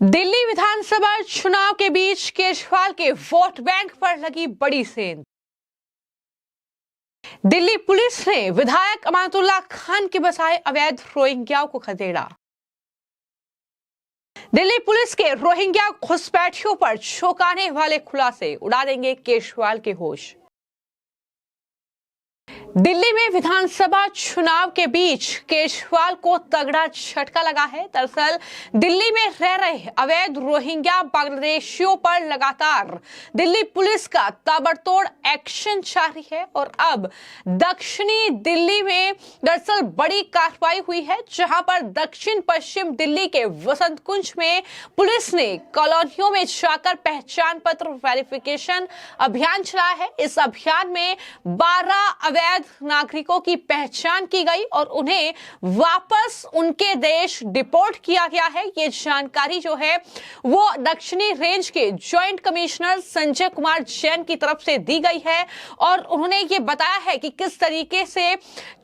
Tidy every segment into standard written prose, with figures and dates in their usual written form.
दिल्ली विधानसभा चुनाव के बीच केजरीवाल के वोट बैंक पर लगी बड़ी सेंध। दिल्ली पुलिस ने विधायक अमानुल्लाह खान के बसाए अवैध रोहिंग्याओं को खदेड़ा। दिल्ली पुलिस के रोहिंग्या घुसपैठियों पर चौंकाने वाले खुलासे उड़ा देंगे केजरीवाल के होश। दिल्ली में विधानसभा चुनाव के बीच केजरीवाल को तगड़ा झटका लगा है। दरअसल दिल्ली में रह रहे अवैध रोहिंग्या बांग्लादेशियों पर लगातार दिल्ली पुलिस का ताबड़तोड़ एक्शन जारी है और अब दक्षिणी दिल्ली में दरअसल बड़ी कार्रवाई हुई है, जहां पर दक्षिण पश्चिम दिल्ली के वसंत कुंज में पुलिस ने कॉलोनियों में जाकर पहचान पत्र वेरिफिकेशन अभियान चलाया है। इस अभियान में 12 अवैध नागरिकों की पहचान की गई और उन्हें वापस उनके देश डिपोर्ट किया गया है। ये जानकारी जो है वो दक्षिणी रेंज के जॉइंट कमिश्नर संजय कुमार जैन की तरफ से दी गई है और उन्होंने ये बताया है कि किस तरीके से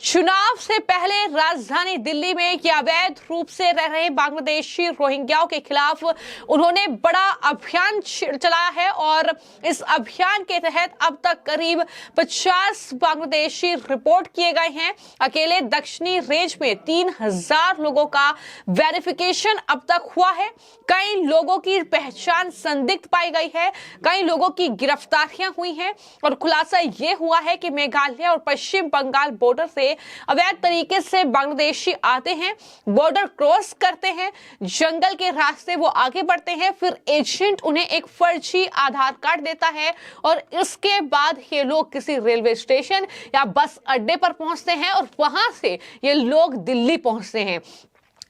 चुनाव से पहले राजधानी दिल्ली में ये अवैध रूप से रह रहे बांग्लादेशी रोहिंग्याओं के खिलाफ उन्होंने बड़ा अभियान चलाया है और इस अभियान के तहत अब तक करीब 50 बांग्लादेशी रिपोर्ट किए गए हैं। अकेले दक्षिणी रेंज में 3000 लोगों का वेरिफिकेशन अब तक हुआ है। कई लोगों की पहचान संदिग्ध पाई गई है, कई लोगों की गिरफ्तारियां हुई हैं और खुलासा यह हुआ है कि मेघालय और पश्चिम बंगाल बॉर्डर से अवैध तरीके से बांग्लादेशी आते हैं, बॉर्डर क्रॉस करते हैं, जंगल के रास्ते वो आगे बढ़ते हैं, फिर एजेंट उन्हें एक फर्जी आधार कार्ड देता है और इसके बाद ये लोग किसी रेलवे स्टेशन या बस अड्डे पर पहुंचते हैं और वहां से ये लोग दिल्ली पहुंचते हैं।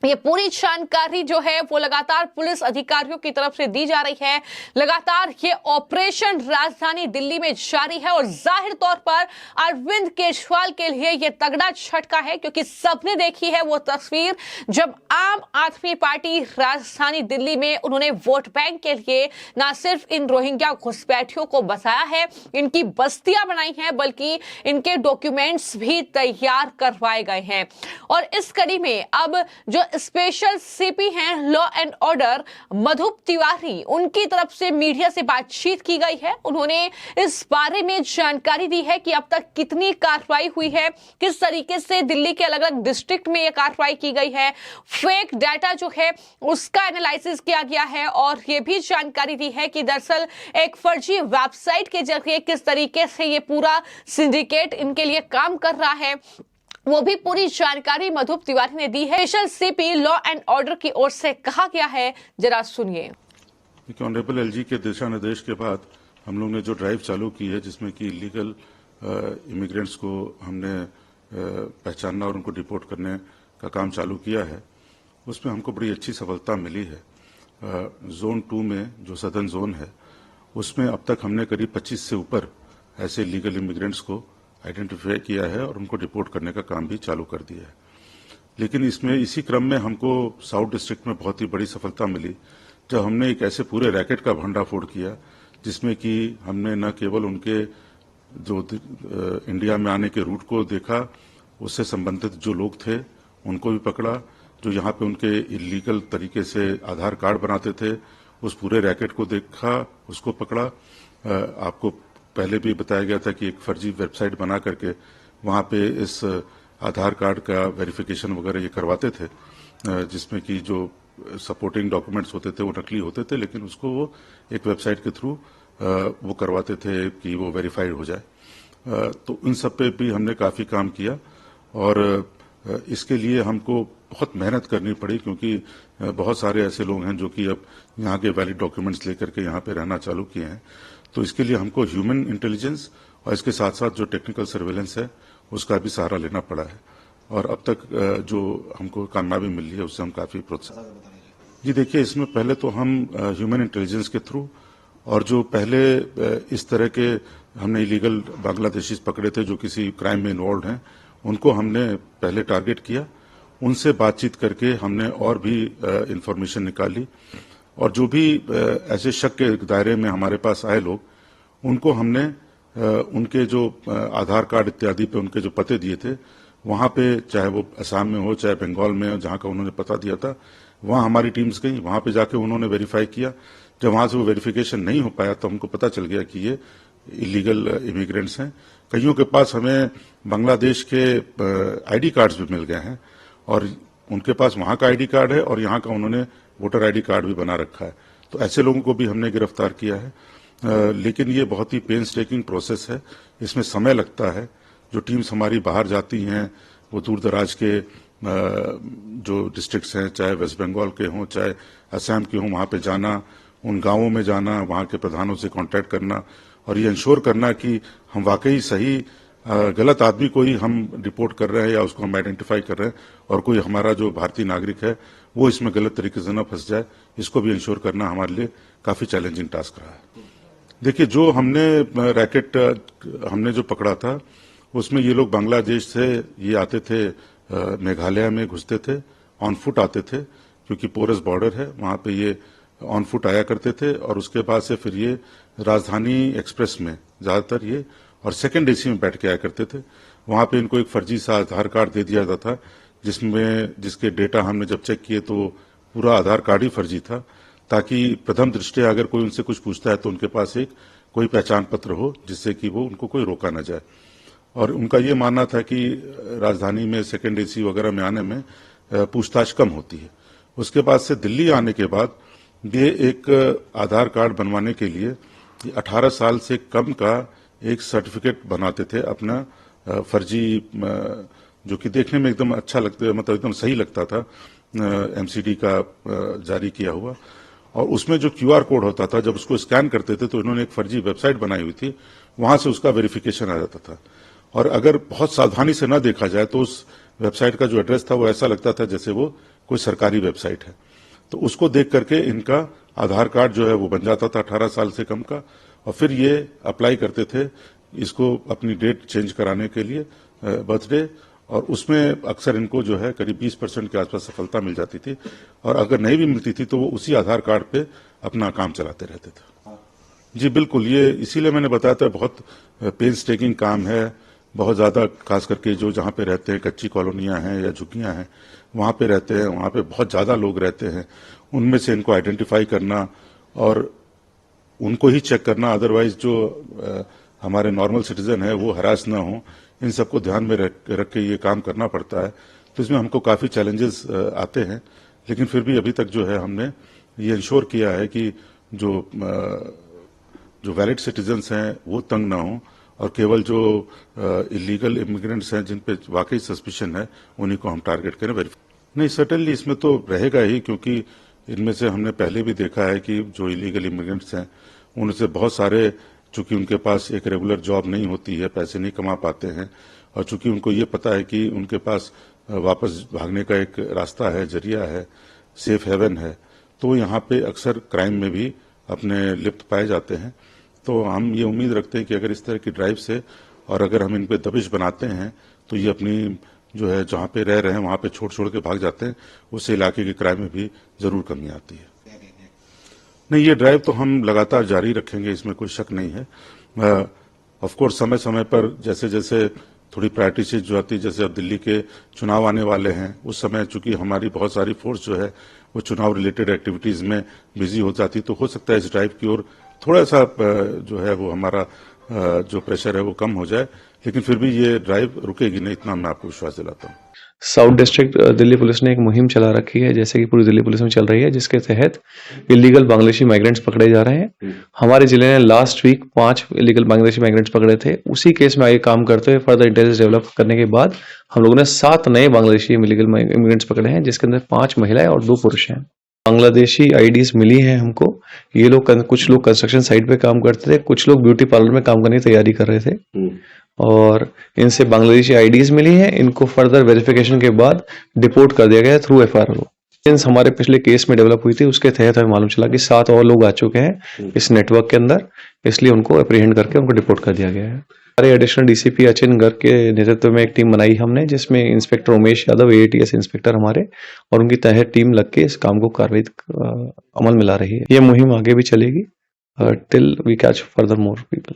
ये पूरी जानकारी जो है वो लगातार पुलिस अधिकारियों की तरफ से दी जा रही है। लगातार ये ऑपरेशन राजधानी दिल्ली में जारी है और जाहिर तौर पर अरविंद केजरीवाल के लिए ये तगड़ा झटका है, क्योंकि सबने देखी है वो तस्वीर जब आम आदमी पार्टी राजधानी दिल्ली में उन्होंने वोट बैंक के लिए न सिर्फ इन रोहिंग्या घुसपैठियों को बसाया है, इनकी बस्तियां बनाई हैं, बल्कि इनके डॉक्यूमेंट्स भी तैयार करवाए गए हैं। और इस कड़ी में अब जो स्पेशल सीपी हैं लॉ एंड ऑर्डर मधुप तिवारी, उनकी तरफ से मीडिया से बातचीत की गई है। उन्होंने इस बारे में जानकारी दी है कि अब तक कितनी कार्रवाई हुई है, किस तरीके से दिल्ली के अलग अलग डिस्ट्रिक्ट में यह कार्रवाई की गई है, फेक डाटा जो है उसका एनालिसिस किया गया है और यह भी जानकारी दी है कि दरअसल एक फर्जी वेबसाइट के जरिए किस तरीके से ये पूरा सिंडिकेट इनके लिए काम कर रहा है, वो भी पूरी जानकारी मधुप तिवारी ने दी है। Special CP law and order की ओर से कहा गया है, जरा सुनिए। ऑनरेबल एलजी के दिशा निर्देश के बाद हम लोग ने जो ड्राइव चालू की है, जिसमें कि इलीगल इमिग्रेंट्स को हमने पहचानना और उनको डिपोर्ट करने का काम चालू किया है, उसमें हमको बड़ी अच्छी सफलता मिली है। जोन 2 में जो सदर्न जोन है, उसमें अब तक हमने करीब 25 से ऊपर ऐसे लीगल इमिग्रेंट्स को आइडेंटिफाई किया है और उनको डिपोर्ट करने का काम भी चालू कर दिया है। लेकिन इसमें इसी क्रम में हमको साउथ डिस्ट्रिक्ट में बहुत ही बड़ी सफलता मिली, जब हमने एक ऐसे पूरे रैकेट का भंडाफोड़ किया, जिसमें कि हमने न केवल उनके जो इंडिया में आने के रूट को देखा, उससे संबंधित जो लोग थे उनको भी पकड़ा, जो यहाँ पे उनके इलीगल तरीके से आधार कार्ड बनाते थे उस पूरे रैकेट को देखा, उसको पकड़ा। आपको पहले भी बताया गया था कि एक फर्जी वेबसाइट बना करके वहां पे इस आधार कार्ड का वेरिफिकेशन वगैरह ये करवाते थे, जिसमें कि जो सपोर्टिंग डॉक्यूमेंट्स होते थे वो नकली होते थे, लेकिन उसको वो एक वेबसाइट के थ्रू वो करवाते थे कि वो वेरीफाइड हो जाए। तो इन सब पे भी हमने काफी काम किया और इसके लिए हमको बहुत मेहनत करनी पड़ी, क्योंकि बहुत सारे ऐसे लोग हैं जो कि अब यहाँ के वैलिड डॉक्यूमेंट्स लेकर के यहाँ पे रहना चालू किए हैं। तो इसके लिए हमको ह्यूमन इंटेलिजेंस और इसके साथ साथ जो टेक्निकल सर्वेलेंस है उसका भी सहारा लेना पड़ा है और अब तक जो हमको कामयाबी मिली है उससे हम काफी प्रोत्साहित। जी देखिए, इसमें पहले तो हम ह्यूमन इंटेलिजेंस के थ्रू और जो पहले इस तरह के हमने इलीगल बांग्लादेशी पकड़े थे जो किसी क्राइम में इन्वॉल्व हैं, उनको हमने पहले टारगेट किया, उनसे बातचीत करके हमने और भी इंफॉर्मेशन निकाली और जो भी ऐसे शक के दायरे में हमारे पास आए लोग, उनको हमने उनके जो आधार कार्ड इत्यादि पे उनके जो पते दिए थे वहां पे चाहे वो असम में हो चाहे बंगाल में हो, जहां का उन्होंने पता दिया था वहां हमारी टीम्स गई, वहां पे जाके उन्होंने वेरीफाई किया। जब वहां से वो वेरिफिकेशन नहीं हो पाया तो हमको पता चल गया कि ये इलीगल इमिग्रेंट्स हैं। कईयों के पास हमें बांग्लादेश के आईडी कार्ड्स भी मिल गए हैं और उनके पास वहां का आईडी कार्ड है और यहाँ का उन्होंने वोटर आईडी कार्ड भी बना रखा है। तो ऐसे लोगों को भी हमने गिरफ्तार किया है। लेकिन ये बहुत ही पेन्स टेकिंग प्रोसेस है, इसमें समय लगता है। जो टीम्स हमारी बाहर जाती हैं वो दूर दराज के जो डिस्ट्रिक्ट्स हैं, चाहे वेस्ट बंगाल के हों चाहे असम के हों, वहां पे जाना, उन गांवों में जाना, वहां के प्रधानों से कांटेक्ट करना और ये इंश्योर करना कि हम वाकई सही गलत आदमी को ही हम रिपोर्ट कर रहे हैं या उसको हम आइडेंटिफाई कर रहे हैं और कोई हमारा जो भारतीय नागरिक है वो इसमें गलत तरीके से न फंस जाए, इसको भी इंश्योर करना हमारे लिए काफी चैलेंजिंग टास्क रहा है। देखिए, जो हमने रैकेट हमने जो पकड़ा था उसमें ये लोग बांग्लादेश से ये आते थे, मेघालय में घुसते थे, ऑन फुट आते थे क्योंकि पोरस बॉर्डर है, वहां पे ये ऑन फुट आया करते थे और उसके बाद से फिर ये राजधानी एक्सप्रेस में ज्यादातर ये और सेकंड एसी में बैठ के आया करते थे। वहां पे इनको एक फर्जी सा आधार कार्ड दे दिया जाता था जिसके डेटा हमने जब चेक किए तो पूरा आधार कार्ड ही फर्जी था, ताकि प्रथम दृष्टया अगर कोई उनसे कुछ पूछता है तो उनके पास एक कोई पहचान पत्र हो जिससे कि वो उनको कोई रोका न जाए। और उनका ये मानना था कि राजधानी में सेकंड एसी वगैरह में आने में पूछताछ कम होती है। उसके बाद से दिल्ली आने के बाद ये एक आधार कार्ड बनवाने के लिए 18 साल से कम का एक सर्टिफिकेट बनाते थे अपना फर्जी, जो कि देखने में एकदम अच्छा लगता, मतलब एकदम सही लगता था, एमसीडी का जारी किया हुआ। और उसमें जो क्यूआर कोड होता था जब उसको स्कैन करते थे तो इन्होंने एक फर्जी वेबसाइट बनाई हुई थी, वहां से उसका वेरिफिकेशन आ जाता था। और अगर बहुत सावधानी से न देखा जाए तो उस वेबसाइट का जो एड्रेस था वो ऐसा लगता था जैसे वो कोई सरकारी वेबसाइट है। तो उसको देख करके इनका आधार कार्ड जो है वो बन जाता था 18 साल से कम का, और फिर ये अप्लाई करते थे इसको अपनी डेट चेंज कराने के लिए, बर्थडे, और उसमें अक्सर इनको जो है करीब 20% के आसपास सफलता मिल जाती थी। और अगर नहीं भी मिलती थी तो वो उसी आधार कार्ड पे अपना काम चलाते रहते थे। जी बिल्कुल, ये इसीलिए मैंने बताया था बहुत पेन्स टेकिंग काम है, बहुत ज्यादा, खास करके जो जहां पे रहते हैं, कच्ची कॉलोनियां हैं या झुग्गियां हैं, वहां पे रहते हैं, वहां पे बहुत ज्यादा लोग रहते हैं, उनमें से इनको आइडेंटिफाई करना और उनको ही चेक करना, अदरवाइज जो हमारे नॉर्मल सिटीजन है वो हरास ना हो, इन सबको ध्यान में रख के ये काम करना पड़ता है। तो इसमें हमको काफी चैलेंजेस आते हैं, लेकिन फिर भी अभी तक जो है हमने ये इंश्योर किया है कि जो वैलिड सिटीजन्स हैं वो तंग ना हो और केवल जो इलीगल इमिग्रेंट्स हैं जिन पे वाकई सस्पिशन है उन्हीं को हम टारगेट करें, वेरीफाई। नहीं, सर्टेनली इसमें तो रहेगा ही, क्योंकि इनमें से हमने पहले भी देखा है कि जो इलीगल इमिग्रेंट्स हैं उनसे बहुत सारे, चूंकि उनके पास एक रेगुलर जॉब नहीं होती है, पैसे नहीं कमा पाते हैं, और चूंकि उनको ये पता है कि उनके पास वापस भागने का एक रास्ता है, जरिया है, सेफ हेवन है, तो यहाँ पे अक्सर क्राइम में भी अपने लिप्त पाए जाते हैं। तो हम ये उम्मीद रखते हैं कि अगर इस तरह की ड्राइव से और अगर हम इन पे दबिश बनाते हैं तो ये अपनी जो है जहाँ पे रह रहे हैं वहाँ पे छोड़ के भाग जाते हैं, उससे इलाके के क्राइम में भी जरूर कमी आती है। नहीं, ये ड्राइव तो हम लगातार जारी रखेंगे, इसमें कोई शक नहीं है। ऑफ कोर्स समय समय पर जैसे जैसे थोड़ी प्रायोरिटी चीज जो आती है, जैसे अब दिल्ली के चुनाव आने वाले हैं, उस समय चूंकि हमारी बहुत सारी फोर्स जो है वो चुनाव रिलेटेड एक्टिविटीज में बिजी हो जाती, तो हो सकता है इस ड्राइव की ओर थोड़ा सा जो है वो हमारा जो प्रेशर है वो कम हो जाए, लेकिन फिर भी ये ड्राइव रुकेगी नहीं, इतना मैं आपको विश्वास दिलाता हूँ। साउथ डिस्ट्रिक्ट दिल्ली पुलिस ने एक मुहिम चला रखी है, जैसे कि पूरी दिल्ली पुलिस में चल रही है, जिसके तहत इलीगल बांग्लादेशी माइग्रेंट्स पकड़े जा रहे हैं। हमारे जिले ने last week 5 illegal Bangladeshi migrants पकड़े थे। उसी केस में आगे काम करते हुए फर्दर इंटेलिजेंस डेवलप करने के बाद हम लोगों ने 7 नए बांग्लादेशी इलीगल इमिग्रेंट्स पकड़े हैं, जिसके अंदर 5 महिलाएं और 2 पुरुष हैं। बांग्लादेशी आईडीज मिली हैं हमको। ये लोग, कुछ लोग कंस्ट्रक्शन साइट पे काम करते थे, कुछ लोग ब्यूटी पार्लर में काम करने की तैयारी कर रहे थे, और इनसे बांग्लादेशी आईडीज मिली हैं। इनको फर्दर वेरिफिकेशन के बाद डिपोर्ट कर दिया गया थ्रू एफआरओ। सिंस हमारे पिछले केस में डेवलप हुई थी, उसके तहत हमें मालूम चला कि 7 और लोग आ चुके हैं इस नेटवर्क के अंदर, इसलिए उनको अप्रीहेंड करके उनको डिपोर्ट कर दिया गया है। हमारे एडिशनल डीसीपी अचिन गर्ग के नेतृत्व में एक टीम बनाई हमने, जिसमें इंस्पेक्टर उमेश यादव, एएटीएस इंस्पेक्टर हमारे, और उनकी तहत टीम लग के इस काम को कार्रवाई अमल में ला रही है। ये मुहिम आगे भी चलेगी till we catch further more people.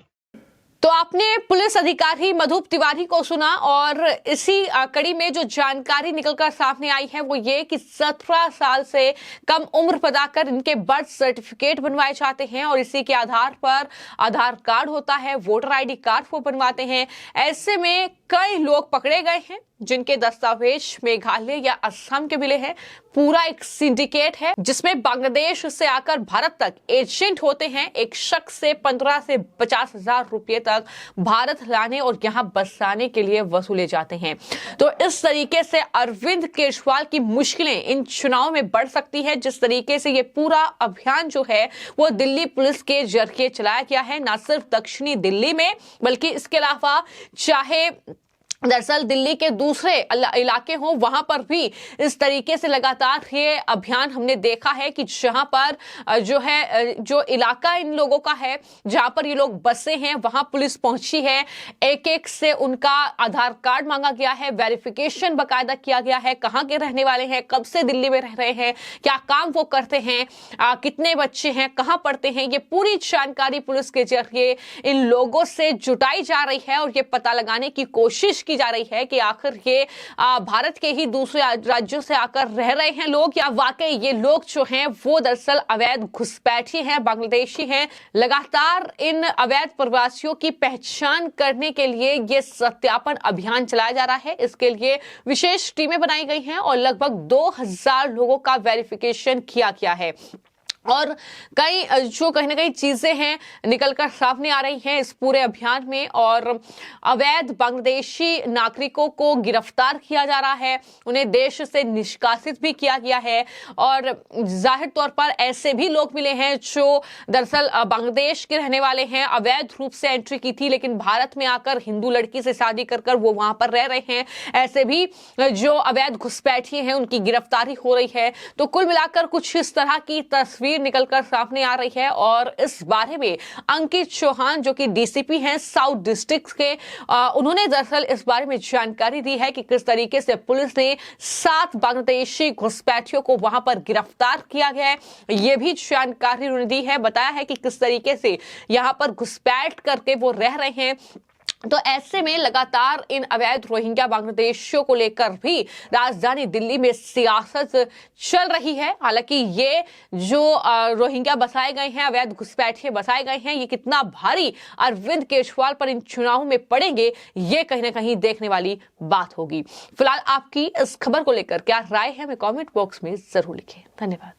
तो आपने पुलिस अधिकारी मधुप तिवारी को सुना और इसी कड़ी में जो जानकारी निकलकर सामने आई है वो ये कि 17 साल से कम उम्र बताकर इनके बर्थ सर्टिफिकेट बनवाए जाते हैं और इसी के आधार पर आधार कार्ड होता है, वोटर आईडी कार्ड वो बनवाते हैं। ऐसे में कई लोग पकड़े गए हैं जिनके दस्तावेज मेघालय या असम के मिले हैं। पूरा एक सिंडिकेट है जिसमें बांग्लादेश से आकर भारत तक एजेंट होते हैं। एक शख्स से 15 से 50 हजार रुपए तक भारत लाने और यहां बसाने के लिए वसूले जाते हैं। तो इस तरीके से अरविंद केजरीवाल की मुश्किलें इन चुनाव में बढ़ सकती है। जिस तरीके से ये पूरा अभियान जो है वो दिल्ली पुलिस के जरिए चलाया गया है, ना सिर्फ दक्षिणी दिल्ली में बल्कि इसके अलावा चाहे दरअसल दिल्ली के दूसरे इलाके हों वहां पर भी इस तरीके से लगातार ये अभियान हमने देखा है कि जहां पर जो इलाका इन लोगों का है, जहां पर ये लोग बसे हैं, वहां पुलिस पहुंची है। एक एक से उनका आधार कार्ड मांगा गया है, वेरिफिकेशन बकायदा किया गया है, कहां के रहने वाले हैं, कब से दिल्ली में रह रहे हैं, क्या काम वो करते हैं, कितने बच्चे हैं, कहां पढ़ते हैं, ये पूरी जानकारी पुलिस के जरिए इन लोगों से जुटाई जा रही है और ये पता लगाने की कोशिश की जा रही है कि आखिर ये भारत के ही दूसरे राज्यों से आकर रह रहे हैं लोग या वाकई ये लोग जो हैं वो दरअसल अवैध घुसपैठी हैं, बांग्लादेशी हैं। लगातार इन अवैध प्रवासियों की पहचान करने के लिए ये सत्यापन अभियान चलाया जा रहा है। इसके लिए विशेष टीमें बनाई गई हैं और लगभग 2000 लोगों का वेरिफिकेशन किया गया है। और कई जो कहीं ना कहीं चीजें हैं निकलकर सामने आ रही हैं इस पूरे अभियान में और अवैध बांग्लादेशी नागरिकों को गिरफ्तार किया जा रहा है, उन्हें देश से निष्कासित भी किया गया है। और जाहिर तौर पर ऐसे भी लोग मिले हैं जो दरअसल बांग्लादेश के रहने वाले हैं, अवैध रूप से एंट्री की थी लेकिन भारत में आकर हिंदू लड़की से शादी कर वो वहां पर रह रहे हैं। ऐसे भी जो अवैध घुसपैठी हैं उनकी गिरफ्तारी हो रही है। तो कुल मिलाकर कुछ इस तरह की तस्वीर निकलकर सामने आ रही है और इस बारे में अंकित चौहान जो कि डीसीपी हैं साउथ डिस्ट्रिक्ट के, उन्होंने दरअसल इस बारे में जानकारी दी है कि किस तरीके से पुलिस ने 7 बांग्लादेशी घुसपैठियों को वहां पर गिरफ्तार किया गया है। ये भी जानकारी उन्होंने दी है, बताया है कि किस तरीके से यहां पर घुसपैठ करके वो रह रहे हैं। तो ऐसे में लगातार इन अवैध रोहिंग्या बांग्लादेशियों को लेकर भी राजधानी दिल्ली में सियासत चल रही है। हालांकि ये जो रोहिंग्या बसाए गए हैं, अवैध घुसपैठिए बसाए गए हैं, ये कितना भारी अरविंद केजरीवाल पर इन चुनावों में पड़ेंगे ये कहीं ना कहीं देखने वाली बात होगी। फिलहाल आपकी इस खबर को लेकर क्या राय है हमें कमेंट बॉक्स में जरूर लिखें। धन्यवाद।